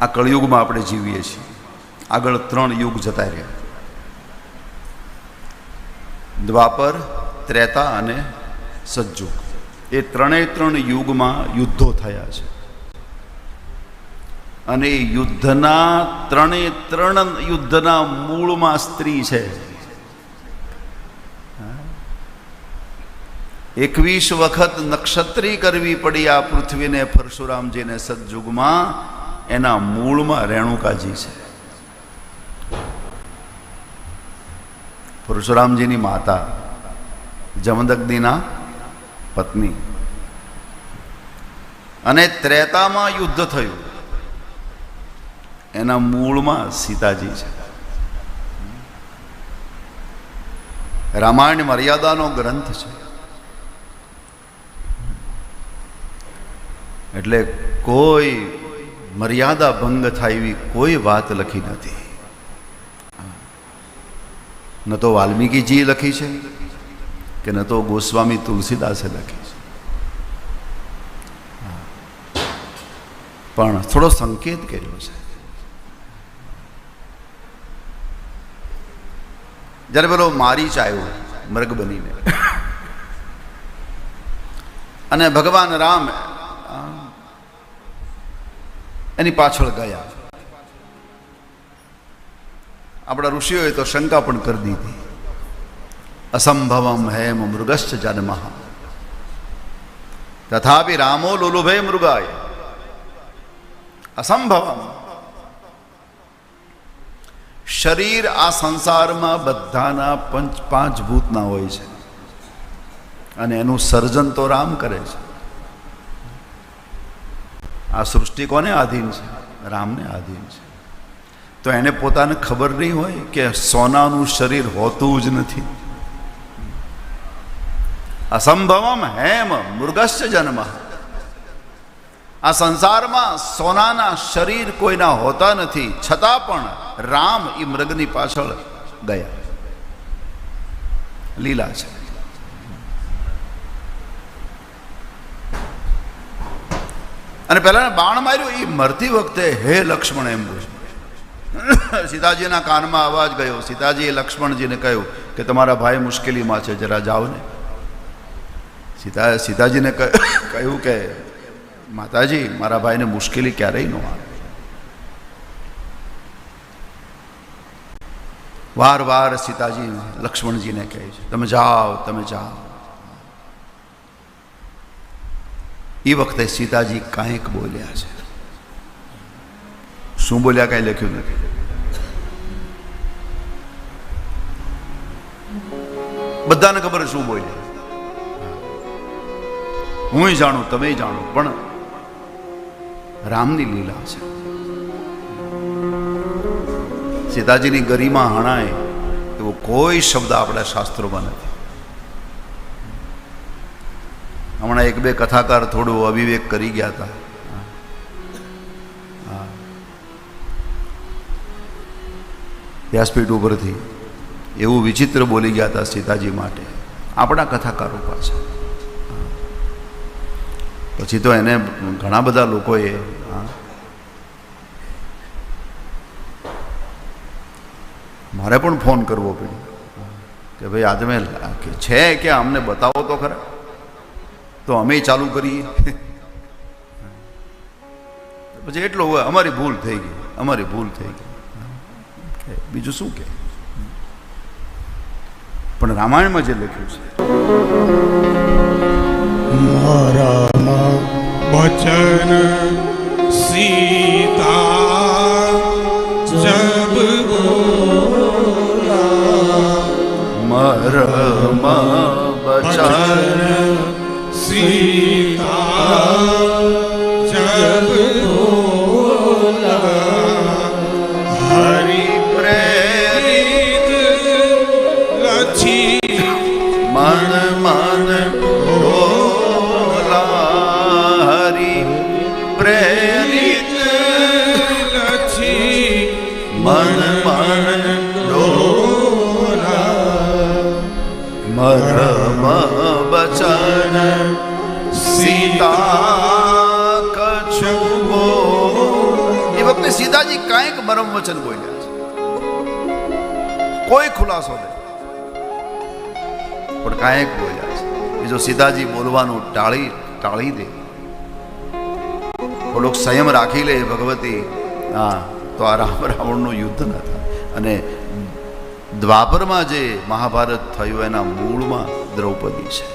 આ કળયુગમાં આપણે જીવીએ છીએ. આગળ 3 યુગ જતા રહ્યા, દ્વાપર, ત્રેતા અને સતયુગ. એ 3 યુગમાં યુદ્ધો થયા છે અને યુદ્ધના 3 યુદ્ધના મૂળમાં સ્ત્રી છે. 21 વખત નક્ષત્રી કરવી પડી આ પૃથ્વીને પરશુરામજીને સતયુગમાં. એના મૂળમાં રેણુકાજી છે, પરશુરામજીની માતા, જમદગ્નિના પત્ની. અને ત્રેતામાં યુદ્ધ થયું, એના મૂળમાં સીતાજી છે. રામાયણ મર્યાદાનો ગ્રંથ છે, એટલે કોઈ મર્યાદા ભંગ થાય એવી કોઈ વાત લખી નથી. ન તો વાલ્મીકીજીએ લખી છે કે ન તો ગોસ્વામી તુલસીદાસે લખી છે. પણ થોડો સંકેત કર્યો છે. જ્યારે પેલો મારીચ આવ્યો મૃગ બનીને અને ભગવાન રામ એની પાછળ ગયા. આપણા ઋષિઓએ તો શંકા પણ કરી દીધી, અસંભવમ હેમ મૃગશ્ચ જન્મ તથાપિ રામો લુલુભે મૃગાય. અસંભવમ. શરીર આ સંસારમાં બધાના 5 ભૂતના હોય છે અને એનું સર્જન તો રામ કરે છે. આ સૃષ્ટિ કોને આધીન છે? રામને આધીન છે. તો એને પોતાને ખબર નહીં હોય કે સોનાનું શરીર હોતું જ નથી. અસંભવમ હેમ મૃગશ્ચ જન્મ. આ સંસારમાં સોનાના શરીર કોઈના હોતા નથી, છતાં પણ રામ એ મૃગની પાછળ ગયા. લીલા છે. અને પહેલા બાણ માર્યું એ મરતી વખતે હે લક્ષ્મણ એમ બોલ્યું. સીતાજીના કાનમાં અવાજ ગયો. સીતાજીએ લક્ષ્મણજીને કહ્યું કે તમારા ભાઈ મુશ્કેલીમાં છે, જરા જાઓ ને. સીતાજીને કહ્યું કે માતાજી, મારા ભાઈને મુશ્કેલી ક્યારેય ન આવે. વાર વાર સીતાજી લક્ષ્મણજીને કહે છે તમે જાઓ, તમે જાઓ. એ વખતે સીતાજી કાંઈક બોલ્યા છે. શું બોલ્યા કાંઈ લખ્યું નથી. બધાને ખબર શું બોલ્યા, હું જાણું, તમે જાણો, પણ રામની લીલા છે. સીતાજીની ગરિમા હણાય એવો કોઈ શબ્દ આપણા શાસ્ત્રોમાં નથી. હમણાં 1-2 કથાકાર થોડું અવિવેક કરી ગયા હતા. વ્યાસપીઠ ઉપરથી એવું વિચિત્ર બોલી ગયા હતા સીતાજી માટે આપણા કથાકારો પાસે. પછી તો એને ઘણા બધા લોકોએ મારે પણ ફોન કરવો પડ્યો કે ભાઈ આજે મેં છે કે અમને બતાવો તો ખરા, તો અમે ચાલુ કરીએ. પછી એટલું હોય અમારી ભૂલ થઈ ગઈ, અમારી ભૂલ થઈ ગઈ, બીજું શું કે. પણ રામાયણમાં જે લખ્યું છે, મારા વચન સીતા જબ બોલા, મરમ વચન સીતા જબ બોલા, હરિ પ્રેરિત લછી મન મન ડોલા. હરિ પ્રેરિત લછી મન મન ડોલા. મરમ વચન સીતા કછુ બોલ. એ વખતે સીતાજી કાંઈક મરમ વચન બોલ્યા છે, કોઈ ખુલાસો નહીં, પણ કાંઈક બોલ્યા છે. એ જો સીતાજી બોલવાનું ટાળી દે, થોડોક સંયમ રાખી લે ભગવતી, હા, તો આ રામ રાવણનું યુદ્ધ ન થાય. અને દ્વાપરમાં જે મહાભારત થયું એના મૂળમાં દ્રૌપદી છે.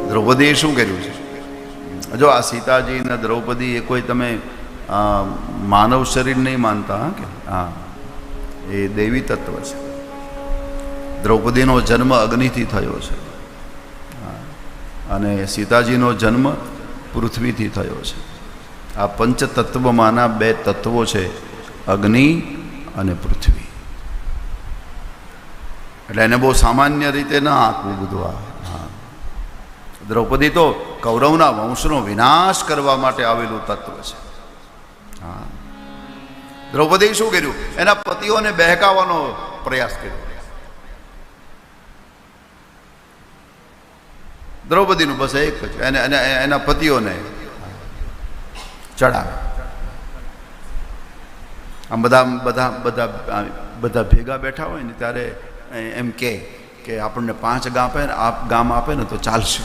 દ્રૌપદીએ શું કર્યું છે? જો આ સીતાજી અને દ્રૌપદી એ કોઈ તમે માનવ શરીર નહીં માનતા, હા કે હા, એ દેવી તત્વ છે. દ્રૌપદીનો જન્મ અગ્નિથી થયો છે અને સીતાજીનો જન્મ પૃથ્વીથી થયો છે. આ પંચતત્વમાંના બે તત્વો છે, અગ્નિ અને પૃથ્વી. એટલે એને બહુ સામાન્ય રીતે ના આંકવું બધું. હા, દ્રૌપદી તો કૌરવના વંશનો વિનાશ કરવા માટે આવેલું તત્વ છે. હા, દ્રૌપદીએ શું કર્યું? એના પતિઓને બહેકાવવાનો પ્રયાસ કર્યો. દ્રૌપદીનું બસ એક જ, એના પતિઓને ચડાવે. આમ બધા ભેગા બેઠા હોય ને ત્યારે એમ કે આપણને 5 ગામ આપે ને તો ચાલશે,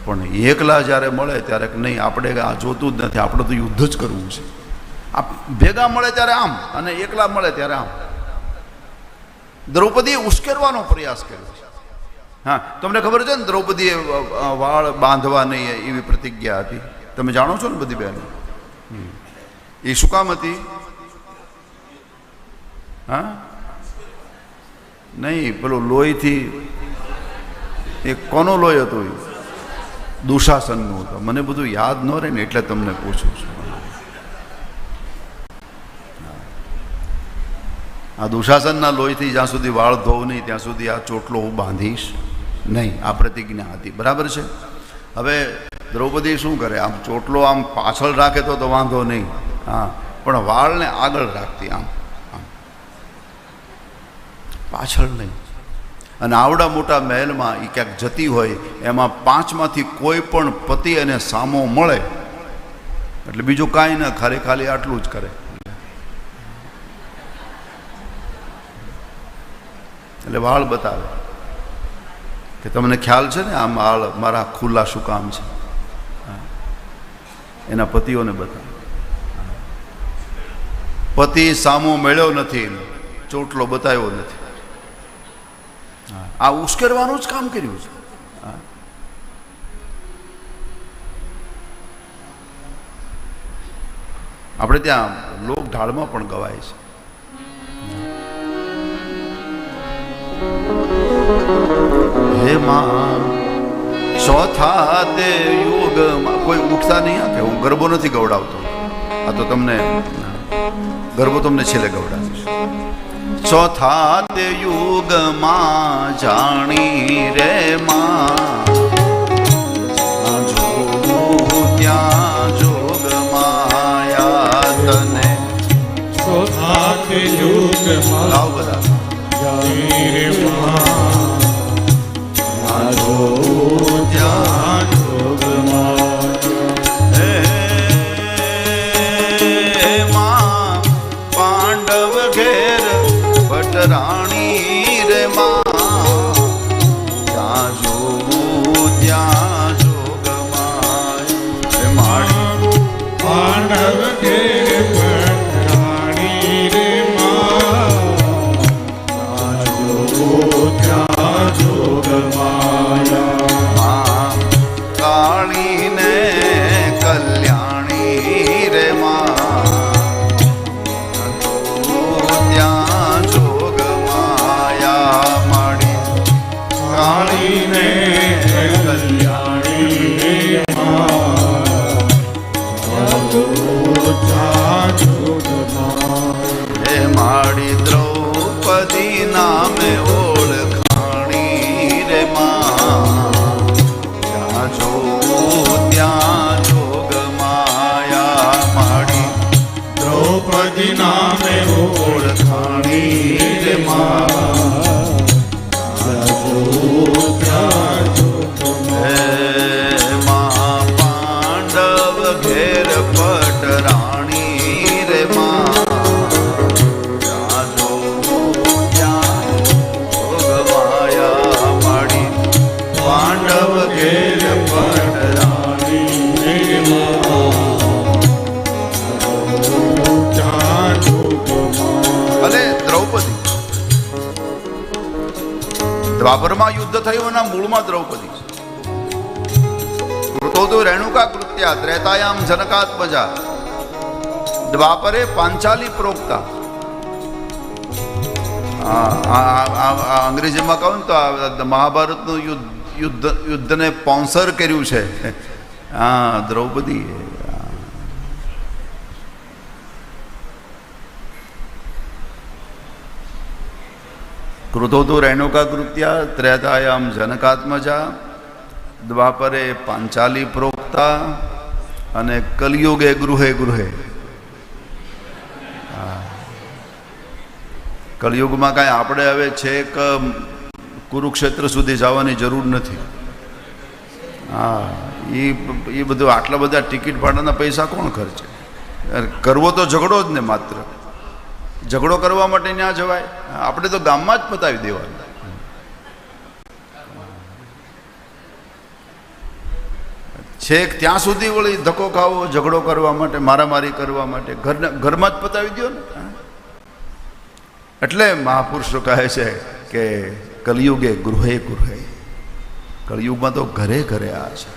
પણ એકલા જ્યારે મળે ત્યારે નહીં, આપણે આ જોતું જ નથી, આપણે તો યુદ્ધ જ કરવું છે. આ ભેગા મળે ત્યારે આમ અને એકલા મળે ત્યારે આમ. દ્રૌપદીએ ઉશ્કેરવાનો પ્રયાસ કર્યો. હા, તમને ખબર છે ને દ્રૌપદીએ વાળ બાંધવા નહીં એવી પ્રતિજ્ઞા હતી. તમે જાણો છો ને બધી બહેનો? એ શું કામ હતી? હા, નહીં, પેલું લોહીથી, એ કોનો લોહી હતું? દુશાસનનું હતું. મને બધું યાદ ન રહે ને એટલે તમને પૂછું છું. આ દુશાસનના લોહીથી જ્યાં સુધી વાળ ધોવ નહીં ત્યાં સુધી આ ચોટલો હું બાંધીશ નહીં, આ પ્રતિજ્ઞા હતી. બરાબર છે? હવે દ્રૌપદી શું કરે? આમ ચોટલો આમ પાછળ રાખે તો વાંધો નહીં, હા, પણ વાળને આગળ રાખતી, આમ આમ પાછળ નહીં. અને આવડા મોટા મહેલમાં એ ક્યાંક જતી હોય, એમાં 5માંથી કોઈ પણ પતિ અને સામો મળે એટલે બીજું કાંઈ ના, ખાલી આટલું જ કરે. એટલે વાળ બતાવે કે તમને ખ્યાલ છે ને આ વાળ મારા ખુલ્લા શું કામ છે. એના પતિઓને બતાવે. પતિ સામો મળ્યો નથી, ચોટલો બતાવ્યો નથી. આ ઉશ્કેરવાનું જ કામ કર્યું છે. આપણે ત્યાં લોક ઢાળમાં પણ ગવાય છે. હે માં ચોથા તે યુગમાં, કોઈ ઉઠતા નહીં આપે. હું ગરબો નથી ગવડાવતો, આ તો તમને ગરબો તમને છેલ્લે ગવડાવીશ. ચોથા તે યુગમાં જાણી રે માં, ત્યાં જોગ માયા તને. ચોથા તે યુગમાં લાવ બધા જાણી રે માં, ત્યાં જોગ માયા. પાંડવ ઘેર ભટરાણી રે માં, ત્યાં જોવું ત્યાં જોગ માયા. માણી પાંડવ ઘેર ભટરાણી રે માં, ત્યાં જોવું ત્યાં જોગ માયા. કાળીને કલ્યાણી રે માં, ત્યાં જોગ માયા. માડી કાળીને કલ્યાણી રે માં, ત્યાં જોગ માયા. હે માડી દ્રૌપદી નામે ઓળખાણી રે માં, ત્યાં જોવું ત્યાં જોગ માયા. માડી દ્રૌપદી નામે ઓળખાણી રે માં, હે માં પાંડવ ઘેર દ્વાપરમાં યુદ્ધ થયું એના મૂળમાં દ્રૌપદી છે. કૃતો તો રેણુકા કૃત્યા ત્રેતાયામ જનકાત્મજા દ્વાપરે પાંચાલી પ્રોક્તા. અંગ્રેજીમાં કહું ને તો મહાભારતનું યુદ્ધને સ્પોન્સર કર્યું છે હા દ્રૌપદી. કૃતો તો રેણુકા કૃત્યા ત્રેતાયામ જનકાત્મજા દ્વાપરે પાંચાલી પ્રોક્તા અને કલિયુગે ગૃહે ગૃહે. કલિયુગમાં કાંઈ આપણે હવે છેક કુરુક્ષેત્ર સુધી જવાની જરૂર નથી. હા એ બધું આટલા બધા ટિકિટ ભાડાના પૈસા કોણ ખર્ચે? કરવો તો ઝઘડો જ ને, માત્ર ઝઘડો કરવા માટે ત્યાં જવાય. આપણે તો ગામમાં જ પતાવી દેવાનું. છેક ત્યાં સુધી વળી ધક્કો ખાવો ઝઘડો કરવા માટે, મારામારી કરવા માટે, ઘરમાં જ પતાવી દો ને. એટલે મહાપુરુષો કહે છે કે કલિયુગે ગૃહે ગૃહે. કલિયુગમાં તો ઘરે ઘરે આ છે.